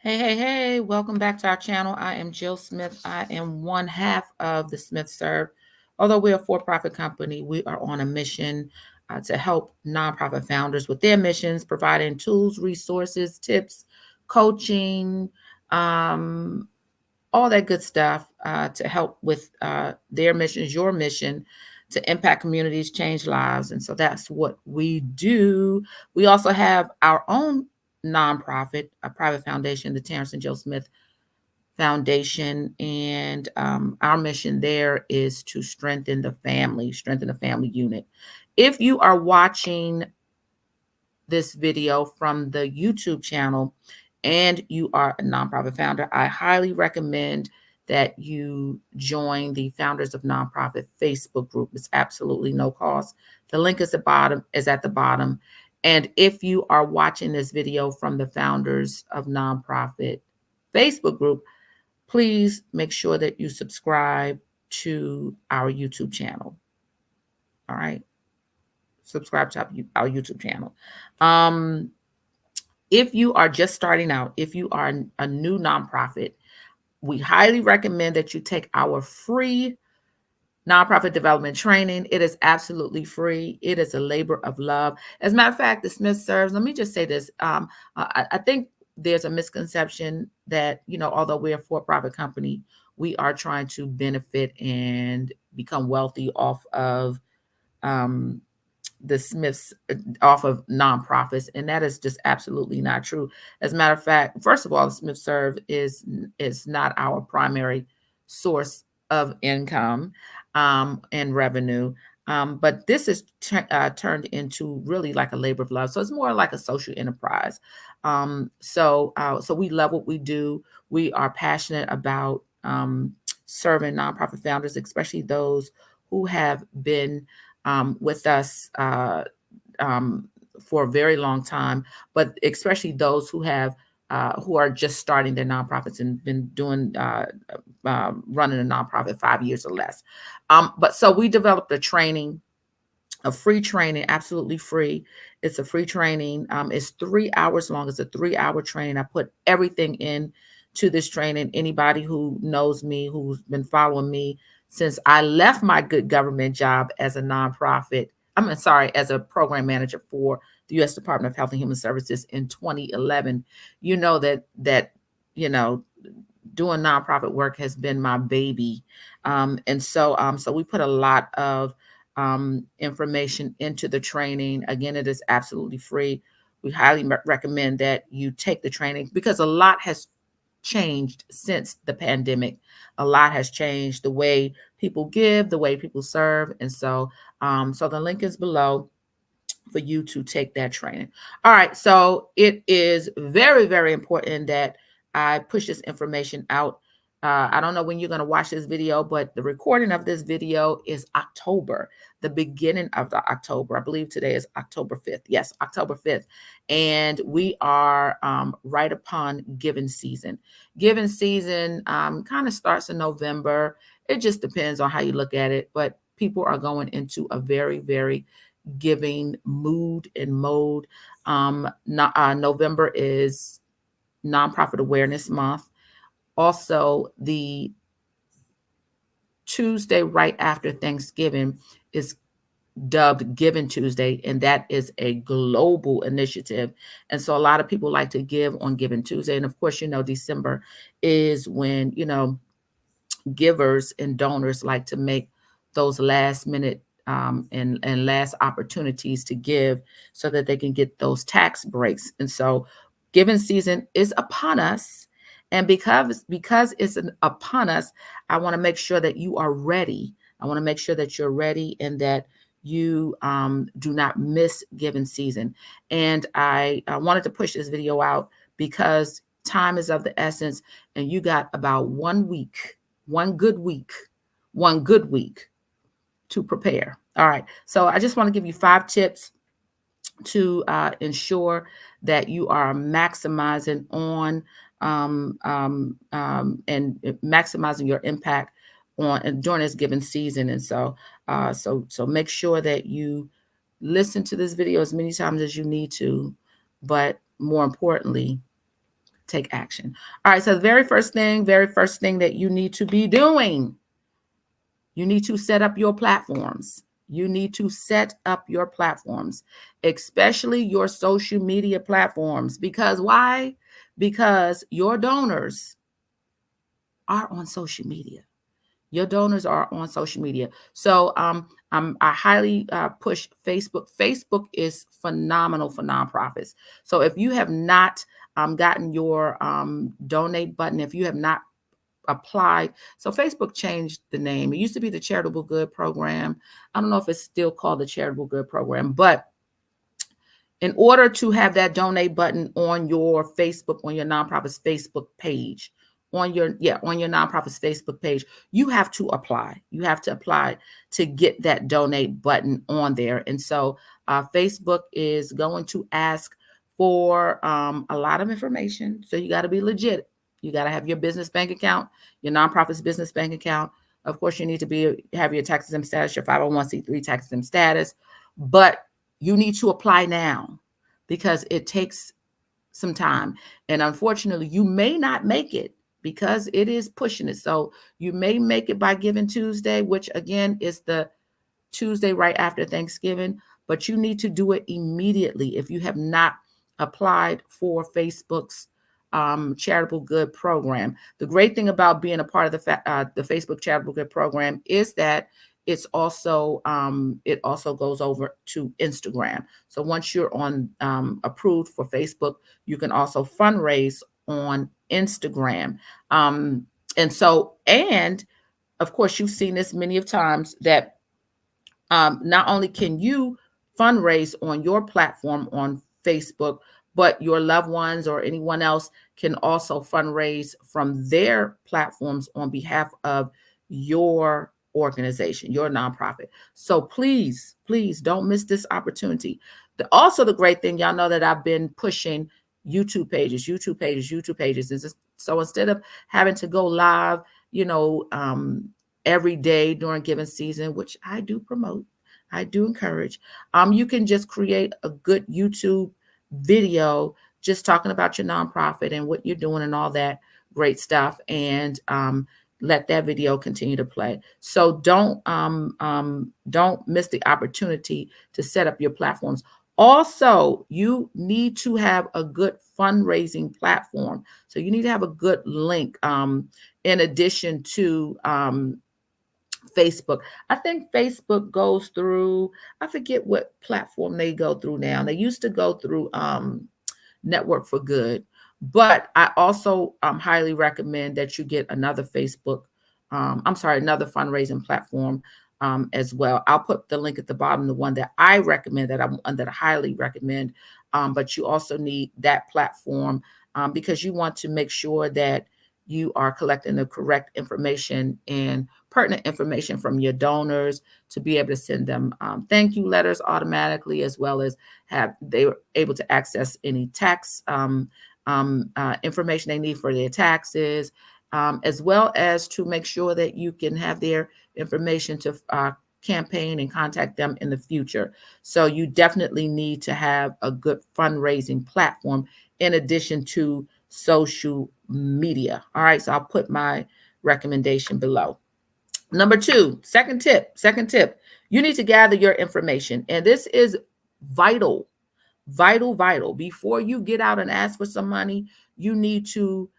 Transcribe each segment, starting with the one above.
Hey, welcome back to our channel. I am Jill Smith. I am one half of the Smith Serve. Although we're a for-profit company, we are on a mission to help nonprofit founders with their missions, providing tools, resources, tips, coaching, um, all that good stuff to help with their missions, your mission, to impact communities, change lives. And so that's what we do. We also have our own nonprofit, a private foundation, the Terence and Jill Smith Foundation. And our mission there is to strengthen the family unit. If you are watching this video from the YouTube channel and you are a nonprofit founder, I highly recommend that you join the Founders of Nonprofit Facebook group. It's absolutely no cost. The link is at the bottom. And if you are watching this video from the Founders of Nonprofit Facebook group, please make sure that you subscribe to our YouTube channel. All right. Subscribe to our YouTube channel. If you are just starting out, if you are a new nonprofit, we highly recommend that you take our free nonprofit development training. It is absolutely free. It is a labor of love. As a matter of fact, the Smith Serves, let me just say this. I think there's a misconception that, although we're a for-profit company, we are trying to benefit and become wealthy off of the Smiths, off of nonprofits, and that is just absolutely not true. As a matter of fact, first of all, the Smith Serve is not our primary source of income and revenue, but this is turned into really like a labor of love. So it's more like a social enterprise. So we love what we do. We are passionate about serving nonprofit founders, especially those who have been with us for a very long time, but especially those who are just starting their nonprofits and been doing running a nonprofit 5 years or less. But so we developed a free training, absolutely free. It's a free training. It's 3 hours long. It's a 3-hour training. I put everything in to this training. Anybody who knows me, who's been following me since I left my good government job as a nonprofit, as a program manager for the U.S. Department of Health and Human Services in 2011, you know that doing nonprofit work has been my baby. And so we put a lot of information into the training. Again, it is absolutely free. We highly recommend that you take the training because a lot has changed since the pandemic. A lot has changed, the way people give, the way people serve. And so the link is below for you to take that training. All right. So it is very, very important that I push this information out. I don't know when you're going to watch this video, but the recording of this video is October, the beginning of the October. I believe today is October 5th. Yes, October 5th. And we are right upon giving season. Giving season kind of starts in November. It just depends on how you look at it. But people are going into a very, very giving mood and mode. November is Nonprofit Awareness Month. Also, the Tuesday right after Thanksgiving is dubbed Giving Tuesday, and that is a global initiative. And so a lot of people like to give on Giving Tuesday. And of course, December is when, givers and donors like to make those last minute and last opportunities to give so that they can get those tax breaks. And so giving season is upon us. And because it's upon us, I want to make sure that you are ready. I want to make sure that you're ready and that you do not miss giving season. And I wanted to push this video out because time is of the essence, and you got about 1 week, one good week to prepare. All right. So I just want to give you 5 tips to ensure that you are maximizing on and maximizing your impact on and during this given season. And so make sure that you listen to this video as many times as you need to, but more importantly, take action. All right. So the very first thing that you need to be doing, you need to set up your platforms. You need to set up your platforms, especially your social media platforms. Because why? Because your donors are on social media. Your donors are on social media. So I highly push Facebook. Facebook is phenomenal for nonprofits. So if you have not gotten your donate button, if you have not applied, so Facebook changed the name. It used to be the Charitable Good Program. I don't know if it's still called the Charitable Good Program, but in order to have that donate button on your Facebook, on your nonprofit's Facebook page, on your nonprofit's Facebook page, you have to apply. You have to apply to get that donate button on there. And so Facebook is going to ask for a lot of information. So you got to be legit. You got to have your business bank account, your nonprofit's business bank account. Of course, you need to have your tax exempt status, your 501c3 tax exempt status, but you need to apply now because it takes some time. And unfortunately, you may not make it because it is pushing it. So you may make it by Giving Tuesday, which again is the Tuesday right after Thanksgiving, but you need to do it immediately if you have not applied for Facebook's charitable good program. The great thing about being a part of the Facebook charitable good program is that it also goes over to Instagram. So once you're on approved for Facebook, you can also fundraise on Instagram. And of course, you've seen this many of times that not only can you fundraise on your platform on Facebook, but your loved ones or anyone else can also fundraise from their platforms on behalf of your organization, your nonprofit. So please, please don't miss this opportunity. Also, the great thing, y'all know that I've been pushing YouTube pages, YouTube pages, YouTube pages. So instead of having to go live, you know, every day during given season, which I do promote, I do encourage, you can just create a good YouTube video just talking about your nonprofit and what you're doing and all that great stuff, and let that video continue to play. So don't miss the opportunity to set up your platforms. Also, you need to have a good fundraising platform. So you need to have a good link in addition to Facebook. I think Facebook goes through, I forget what platform they go through now. They used to go through Network for Good, but I also highly recommend that you get another another fundraising platform as well. I'll put the link at the bottom, the one that I recommend, that I highly recommend. But you also need that platform because you want to make sure that you are collecting the correct information and pertinent information from your donors to be able to send them thank you letters automatically, as well as they were able to access any tax information they need for their taxes, as well as to make sure that you can have their information to campaign and contact them in the future. So you definitely need to have a good fundraising platform in addition to social media. All right, so I'll put my recommendation below. Number two, second tip, you need to gather your information. And this is vital, vital. Before you get out and ask for some money, you need to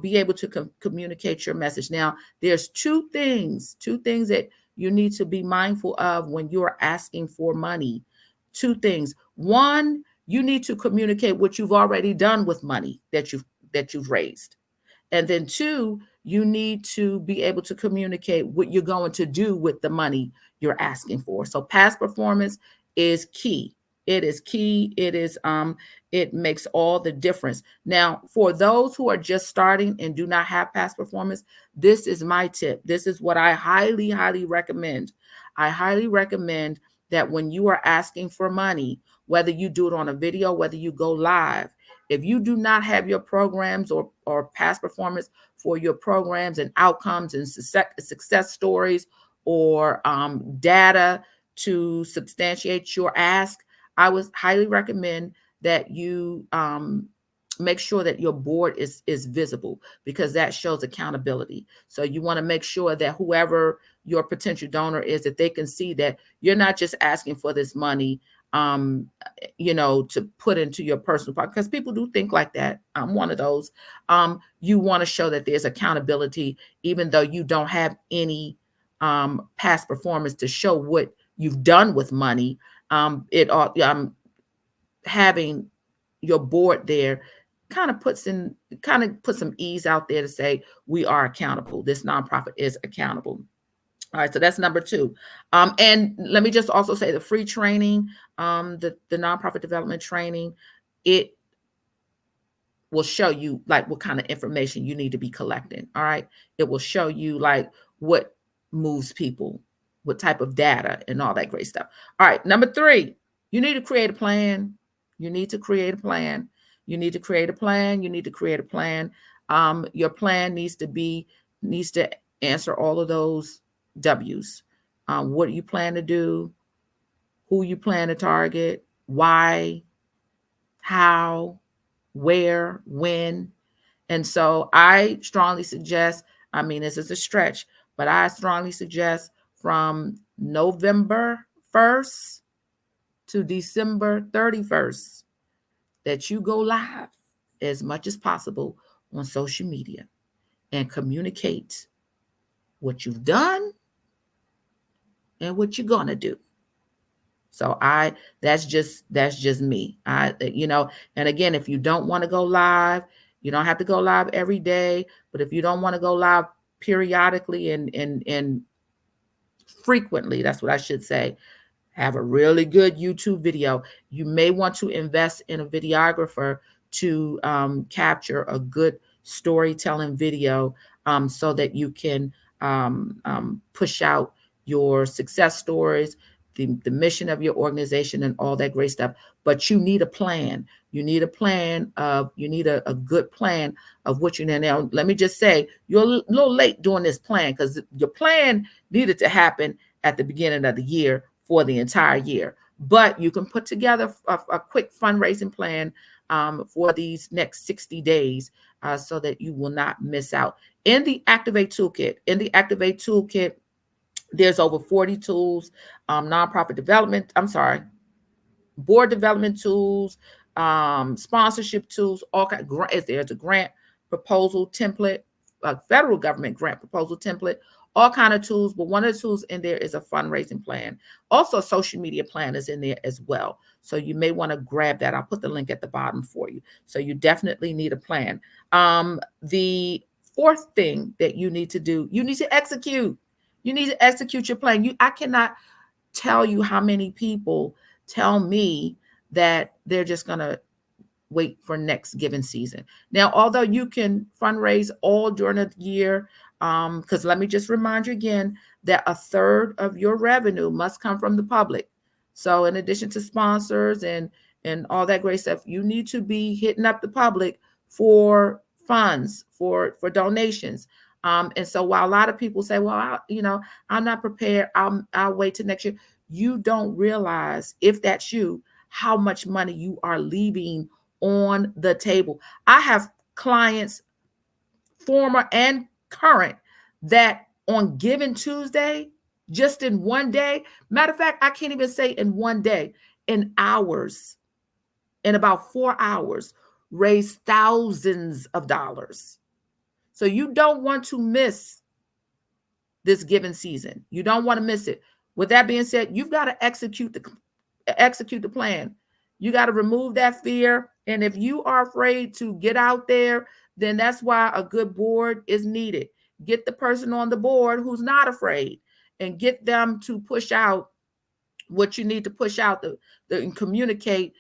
be able to communicate your message. Now, there's two things that you need to be mindful of when you are asking for money. Two things. One, you need to communicate what you've already done with money that you've raised. And then two, you need to be able to communicate what you're going to do with the money you're asking for. So past performance is key. It is key. It makes all the difference. Now, for those who are just starting and do not have past performance, this is my tip. This is what I highly, highly recommend. I highly recommend that when you are asking for money, whether you do it on a video, whether you go live, if you do not have your programs or past performance for your programs and outcomes and success stories or data to substantiate your ask, I would highly recommend that you make sure that your board is visible, because that shows accountability. So you want to make sure that whoever your potential donor is, that they can see that you're not just asking for this money, um to put into your personal pocket, because people do think like that. I'm one of those. You want to show that there's accountability, even though you don't have any past performance to show what you've done with money. It Having your board there kind of put some ease out there to say we are accountable. This nonprofit is accountable. All right, so that's number two. And let me just also say the free training, the nonprofit development training, it will show you like what kind of information you need to be collecting. All right, it will show you like what moves people, what type of data, and all that great stuff. All right, number three, you need to create a plan. You need to create a plan. You need to create a plan. You need to create a plan. Your plan needs to answer all of those W's. What you plan to do, who you plan to target, why, how, where, when. And so I strongly suggest, I mean, this is a stretch, but I strongly suggest from November 1st to December 31st that you go live as much as possible on social media and communicate what you've done and what you're going to do. So that's just me. And again, if you don't want to go live, you don't have to go live every day, but if you don't want to go live periodically and frequently, that's what I should say, have a really good YouTube video. You may want to invest in a videographer to capture a good storytelling video, so that you can push out your success stories, the mission of your organization, and all that great stuff. But you need a plan. You need a good plan of what you need. Now, let me just say, you're a little late doing this plan, because your plan needed to happen at the beginning of the year for the entire year. But you can put together a quick fundraising plan for these next 60 days, so that you will not miss out. In the Activate Toolkit, there's over 40 tools, nonprofit development, board development tools, sponsorship tools, all kinds. There's a grant proposal template, a federal government grant proposal template, all kind of tools. But one of the tools in there is a fundraising plan. Also, a social media plan is in there as well. So you may want to grab that. I'll put the link at the bottom for you. So you definitely need a plan. The fourth thing that you need to do, you need to execute. You need to execute your plan. I cannot tell you how many people tell me that they're just going to wait for next given season. Now, although you can fundraise all during the year, because let me just remind you again that a third of your revenue must come from the public. So in addition to sponsors and all that great stuff, you need to be hitting up the public for funds, for donations. And so while a lot of people say, well, I'm not prepared, I'll wait till next year. You don't realize, if that's you, how much money you are leaving on the table. I have clients, former and current, that on Giving Tuesday, just in one day, matter of fact, I can't even say in one day, in hours, in about 4 hours, raised thousands of dollars. So you don't want to miss this given season. You don't want to miss it. With that being said, you've got to execute the plan. You got to remove that fear. And if you are afraid to get out there, then that's why a good board is needed. Get the person on the board who's not afraid, and get them to push out what you need to push out, and communicate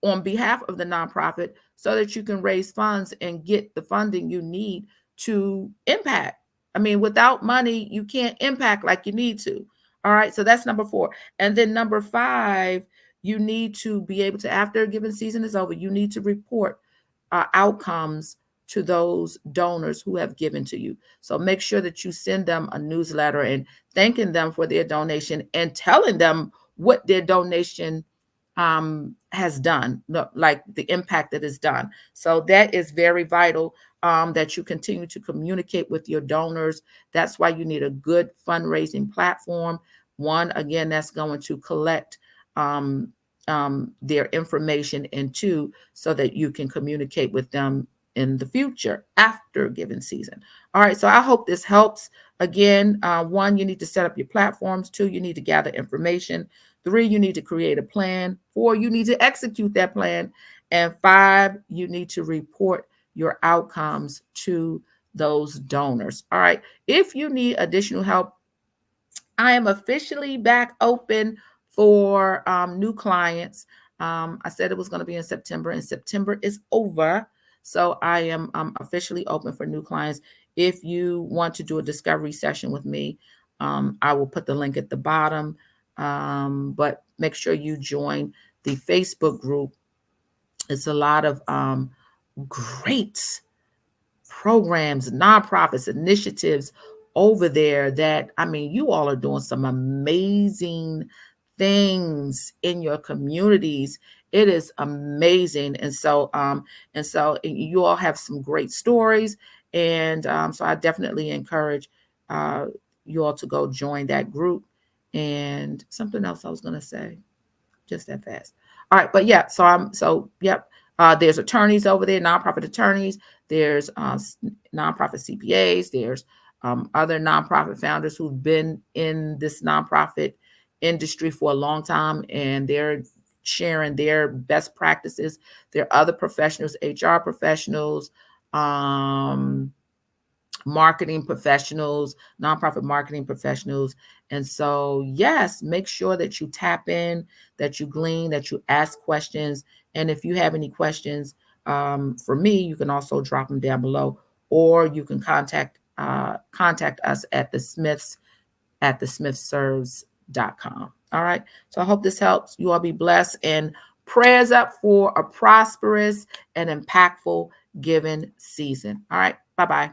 on behalf of the nonprofit, so that you can raise funds and get the funding you need to impact. I mean, without money, you can't impact like you need to. All right, so that's number 4. And then number 5, you need to be able to, after a given season is over, you need to report outcomes to those donors who have given to you. So make sure that you send them a newsletter and thanking them for their donation, and telling them what their donation has done, like the impact that is done. So that is very vital, that you continue to communicate with your donors. That's why you need a good fundraising platform. One, again, that's going to collect um, their information, and two, so that you can communicate with them in the future after giving season. All right, so I hope this helps. Again, one, you need to set up your platforms. Two, you need to gather information. Three, you need to create a plan. Four, you need to execute that plan. And five, you need to report your outcomes to those donors. All right. If you need additional help, I am officially back open for new clients. I said it was going to be in September, and September is over. So I am officially open for new clients. If you want to do a discovery session with me, I will put the link at the bottom. But make sure you join the Facebook group. It's a lot of great programs, nonprofits, initiatives over there that, I mean, you all are doing some amazing things in your communities. It is amazing. And so you all have some great stories. And so I definitely encourage uh, you all to go join that group. And something else I was going to say just that fast. All right, but yeah, yep. There's attorneys over there, nonprofit attorneys. There's nonprofit CPAs. There's other nonprofit founders who've been in this nonprofit industry for a long time, and they're sharing their best practices. There are other professionals, HR professionals, um, marketing professionals, nonprofit marketing professionals. And so, yes, make sure that you tap in, that you glean, that you ask questions. And if you have any questions for me, you can also drop them down below, or you can contact us at the smithserves.com. All right. So I hope this helps. You all be blessed, and prayers up for a prosperous and impactful giving season. All right. Bye-bye.